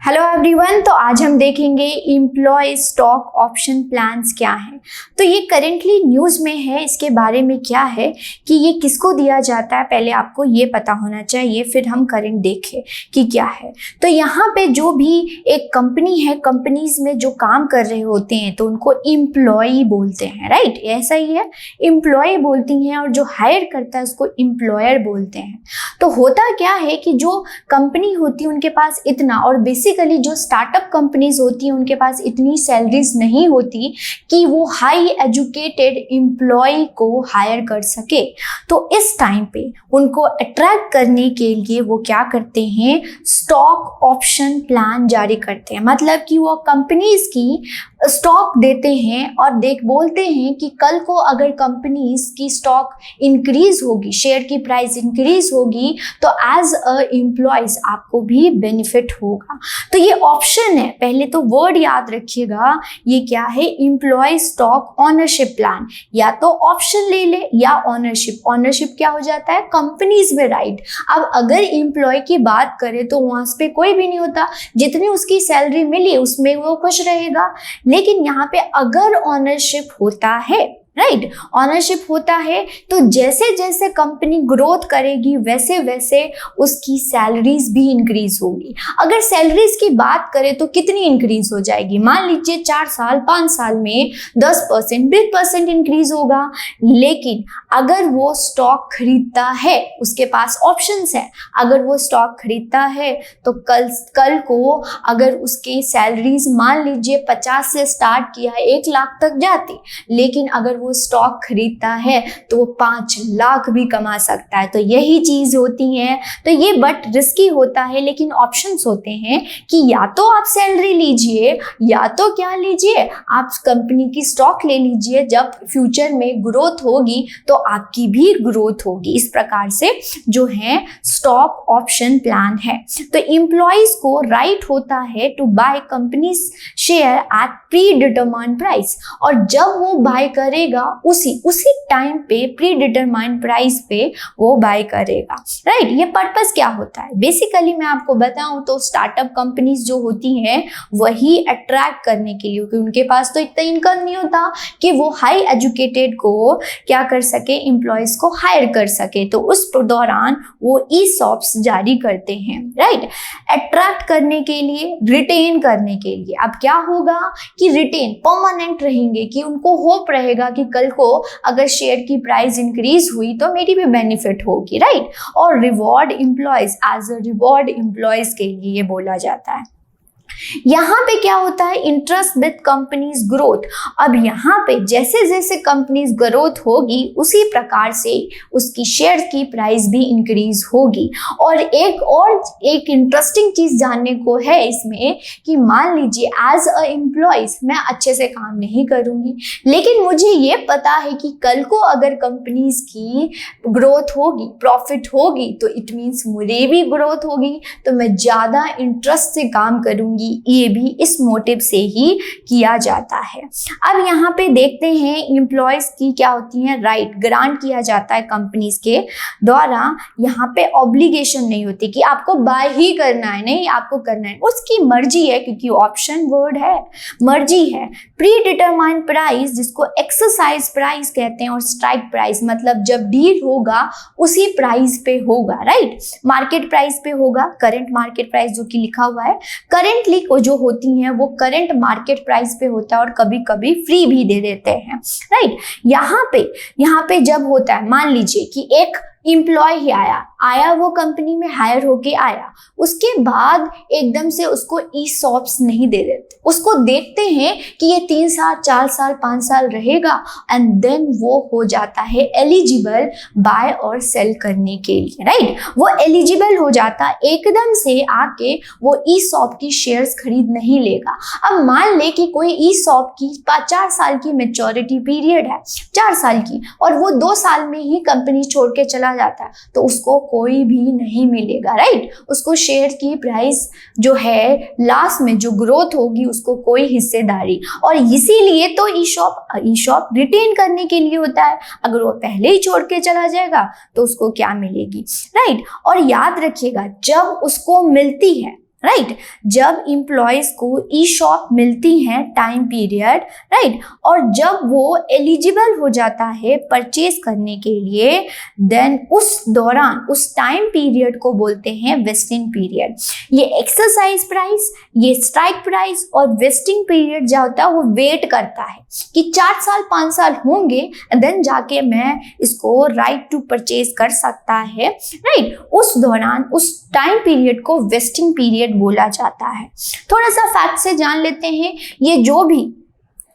Hello everyone, तो आज हम देखेंगे एम्प्लॉय स्टॉक ऑप्शन प्लान्स क्या है। तो ये करेंटली न्यूज़ में है। इसके बारे में क्या है कि ये किसको दिया जाता है, पहले आपको ये पता होना चाहिए, फिर हम करेंट देखें कि क्या है। तो यहाँ पे जो भी एक कंपनी है, कंपनीज में जो काम कर रहे होते हैं तो उनको एम्प्लॉय बोलते हैं, राइट। ऐसा ही है, एम्प्लॉय बोलती हैं, और जो हायर करता है उसको एम्प्लॉयर बोलते हैं। तो होता क्या है कि जो कंपनी होती है उनके पास इतना, और बेसिकली जो स्टार्टअप कंपनीज होती हैं उनके पास इतनी सैलरीज नहीं होती कि वो हाई एजुकेटेड एम्प्लॉय को हायर कर सके। तो इस टाइम पे उनको अट्रैक्ट करने के लिए वो क्या करते हैं, स्टॉक ऑप्शन प्लान जारी करते हैं। मतलब कि वो कंपनीज की स्टॉक देते हैं और बोलते हैं कि कल को अगर कंपनीज की स्टॉक इंक्रीज होगी, शेयर की प्राइस इंक्रीज होगी, तो एज अ एम्प्लॉयज आपको भी बेनिफिट होगा। तो ये ऑप्शन है, पहले तो वर्ड याद रखिएगा, ये क्या है, एम्प्लॉय स्टॉक ओनरशिप प्लान। या तो ऑप्शन ले ले या ओनरशिप। ओनरशिप क्या हो जाता है, कंपनीज में राइट। अब अगर एम्प्लॉय की बात करें तो वहां पे कोई भी नहीं होता, जितनी उसकी सैलरी मिली उसमें वो खुश रहेगा। लेकिन यहाँ पे अगर ओनरशिप होता है, राइट, ऑनरशिप होता है, तो जैसे जैसे कंपनी ग्रोथ करेगी वैसे वैसे उसकी सैलरीज भी इंक्रीज होगी। अगर सैलरीज की बात करें तो कितनी इंक्रीज हो जाएगी, मान लीजिए 4 साल 5 साल में 10% 20% इंक्रीज होगा। लेकिन अगर वो स्टॉक खरीदता है, उसके पास ऑप्शंस है, अगर वो स्टॉक खरीदता है तो कल को अगर उसकी सैलरीज मान लीजिए 50 से स्टार्ट किया है 1 लाख तक जाती, लेकिन अगर वो स्टॉक खरीदता है तो वो 5 लाख भी कमा सकता है। तो यही चीज होती है। तो ये बट रिस्की होता है, लेकिन ऑप्शंस होते हैं कि या तो आप सैलरी लीजिए या तो क्या लीजिए, आप कंपनी की स्टॉक ले लीजिए। जब फ्यूचर में ग्रोथ होगी तो आपकी भी ग्रोथ होगी। इस प्रकार से जो है स्टॉक ऑप्शन प्लान है। तो एम्प्लॉइज को राइट होता है to buy companies share at predetermined price, और जब वो बाय करेगा उसी टाइम पे प्री डिटरमाइंड प्राइस पे वो बाय करेगा, राइट। ये पर्पस क्या होता है, बेसिकली मैं आपको बताऊं तो स्टार्टअप कंपनीज जो होती हैं वही अट्रैक्ट करने के लिए, क्योंकि उनके पास तो इतना इनकम नहीं होता कि वो हाई एजुकेटेड को क्या कर सके, एम्प्लॉयज को हायर कर सके। तो उस दौरान वो ई सॉप्स जारी करते हैं, राइट, अट्रैक्ट करने के लिए, रिटेन करने के लिए। अब क्या होगा कि रिटेन परमानेंट रहेंगे, कि उनको होप रहेगा कि कल को अगर शेयर की प्राइस इंक्रीज हुई तो मेरी भी बेनिफिट होगी, राइट। और reward employees, as a reward employees के लिए ये बोला जाता है। यहाँ पे क्या होता है, इंटरेस्ट विद कंपनीज ग्रोथ। अब यहाँ पे जैसे जैसे कंपनीज ग्रोथ होगी उसी प्रकार से उसकी शेयर की प्राइस भी इंक्रीज होगी। और एक इंटरेस्टिंग चीज जानने को है इसमें कि मान लीजिए एज अ एम्प्लॉयज मैं अच्छे से काम नहीं करूंगी, लेकिन मुझे ये पता है कि कल को अगर कंपनीज की ग्रोथ होगी, प्रॉफिट होगी, तो इट मीन्स मुझे भी ग्रोथ होगी, तो मैं ज्यादा इंटरेस्ट से काम करूंगी। ये भी इस मोटिव से ही किया जाता है। अब यहाँ पे देखते हैं एम्प्लॉयज की क्या होती है, राइट ग्रांट किया जाता है कंपनीज के द्वारा। यहाँ पे ऑब्लिगेशन नहीं होती कि आपको बाय ही करना है, नहीं आपको करना है, उसकी मर्जी है, क्योंकि ऑप्शन वर्ड है, मर्जी है। प्री डिटरमाइंड प्राइस, जिसको एक्सरसाइज प्राइस कहते हैं, और स्ट्राइक प्राइस मतलब जब डील होगा उसी प्राइस पे होगा, राइट, मार्केट प्राइस पे होगा। करंट मार्केट प्राइस जो कि लिखा हुआ है, करेंटली को जो होती हैं वो करंट मार्केट प्राइस पे होता है, और कभी कभी फ्री भी दे देते हैं, राइट। यहाँ पे जब होता है, मान लीजिए कि एक एम्प्लॉय ही आया वो कंपनी में हायर होके आया, उसके बाद एकदम से उसको ई सॉप्स नहीं दे देते, उसको देखते हैं कि ये 3 साल 4 साल 5 साल रहेगा, एंड देन वो हो जाता है एलिजिबल बाय और सेल करने के लिए, राइट। वो एलिजिबल हो जाता, एकदम से आके वो ई सॉप की शेयर्स खरीद नहीं लेगा। अब मान ले कि कोई ई सॉप की 4 साल की मेच्योरिटी पीरियड है, 4 साल की, और वो 2 साल में ही कंपनी छोड़ के चला जाता है, तो उसको कोई भी नहीं मिलेगा, राइट। उसको शेयर की प्राइस जो है लास्ट में जो ग्रोथ होगी उसको कोई हिस्सेदारी, और इसीलिए तो ई शॉप रिटेन करने के लिए होता है। अगर वो पहले ही छोड़ के चला जाएगा तो उसको क्या मिलेगी, राइट। और याद रखिएगा जब उसको मिलती है राइट जब इम्प्लॉयज को ई शॉप मिलती हैं टाइम पीरियड, राइट, और जब वो एलिजिबल हो जाता है परचेज करने के लिए, देन उस दौरान उस टाइम पीरियड को बोलते हैं वेस्टिंग पीरियड। ये एक्सरसाइज प्राइस, ये स्ट्राइक प्राइस और वेस्टिंग पीरियड जो होता है वो वेट करता है कि 4 साल 5 साल होंगे देन जाके मैं इसको राइट टू परचेज कर सकता है, राइट। उस दौरान उस टाइम पीरियड को वेस्टिंग पीरियड बोला जाता है। थोड़ा सा फैक्ट से जान लेते हैं, ये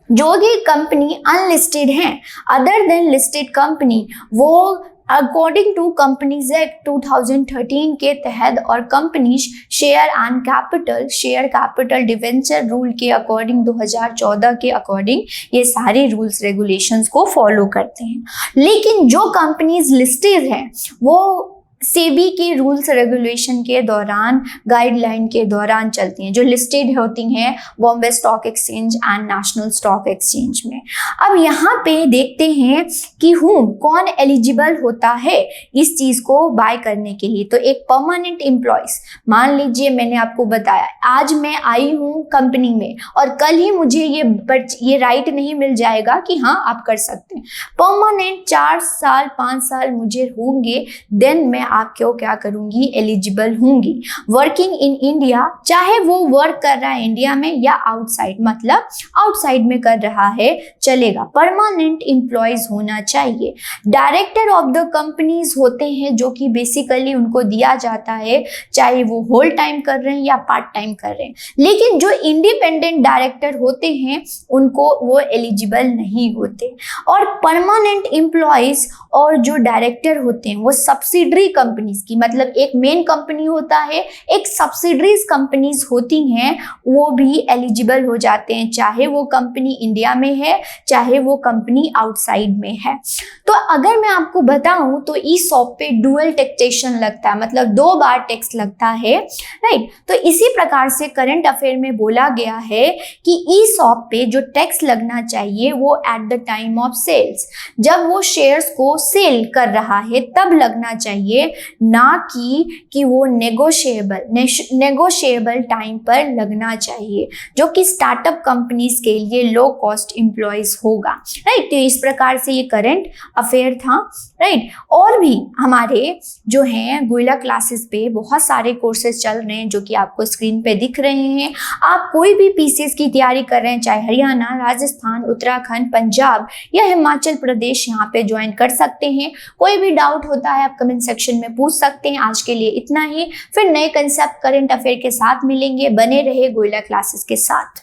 जो भी कंपनी अनलिस्टेड है अदर देन लिस्टेड कंपनी, वो अकॉर्डिंग टू कंपनीज एक्ट 2013 के तहत और companies share capital debenture rule के अकॉर्डिंग 2014 के अकॉर्डिंग ये सारे रूल्स रेगुलेशंस को फॉलो करते हैं। लेकिन जो कंपनीज लिस्टेड हैं वो सेबी के रूल्स रेगुलेशन के दौरान, गाइडलाइन के दौरान चलती हैं, जो लिस्टेड होती हैं Bombay stock exchange and national stock exchange में। अब यहाँ पे देखते हैं कि कौन एलिजिबल होता है इस चीज़ को बाय करने के लिए। तो एक परमानेंट एम्प्लॉयज, मान लीजिए मैंने आपको बताया आज मैं आई हूँ कंपनी में और कल ही मुझे ये राइट नहीं मिल जाएगा कि हाँ आप कर सकते हैं। परमानेंट 4 साल 5 साल मुझे होंगे, देन मैं आपको क्या करूंगी, एलिजिबल होंगी। वर्किंग इन इंडिया, चाहे वो वर्क कर रहा है इंडिया में या आउटसाइड, मतलब आउटसाइड में कर रहा है चलेगा, परमानेंट एम्प्लॉयज होना चाहिए। डायरेक्टर ऑफ द कंपनीज होते हैं जो कि बेसिकली उनको दिया जाता है चाहे वो होल टाइम कर रहे हैं या पार्ट टाइम कर रहे हैं। लेकिन जो इंडिपेंडेंट डायरेक्टर होते हैं उनको वो एलिजिबल नहीं होते। और परमानेंट एम्प्लॉयज और जो डायरेक्टर होते हैं वो सब्सिडरी कंपनीज की, मतलब एक मेन कंपनी होता है, एक सब्सिडरीज कंपनीज होती हैं, वो भी एलिजिबल हो जाते हैं, चाहे वो कंपनी इंडिया में है चाहे वो कंपनी आउटसाइड में है। तो अगर मैं आपको बताऊं तो ई शॉप पे डुअल टैक्सेशन लगता है, मतलब 2 बार टैक्स लगता है, राइट। तो इसी प्रकार से करंट अफेयर में बोला गया है कि ई शॉप पे जो टैक्स लगना चाहिए वो at the time of sales, जब वो शेयर्स को सेल कर रहा है तब लगना चाहिए, ना कि वो नेगोशिएबल टाइम पर लगना चाहिए, जो कि स्टार्टअप कंपनीज के लिए लो कॉस्ट एम्प्लॉयज होगा, राइट। तो इस प्रकार से ये करंट अफेयर था, राइट। और भी हमारे जो हैं गोयला क्लासेस पे बहुत सारे कोर्सेज चल रहे हैं जो कि आपको स्क्रीन पे दिख रहे हैं। आप कोई भी पीसीएस की तैयारी कर रहे हैं, चाहे हरियाणा, राजस्थान, उत्तराखंड, पंजाब या हिमाचल प्रदेश, यहाँ पे ज्वाइन कर सकते हैं। कोई भी डाउट होता है आप कमेंट सेक्शन में पूछ सकते हैं। आज के लिए इतना ही, फिर नए कंसेप्ट करंट अफेयर के साथ मिलेंगे। बने रहे गोयला क्लासेस के साथ।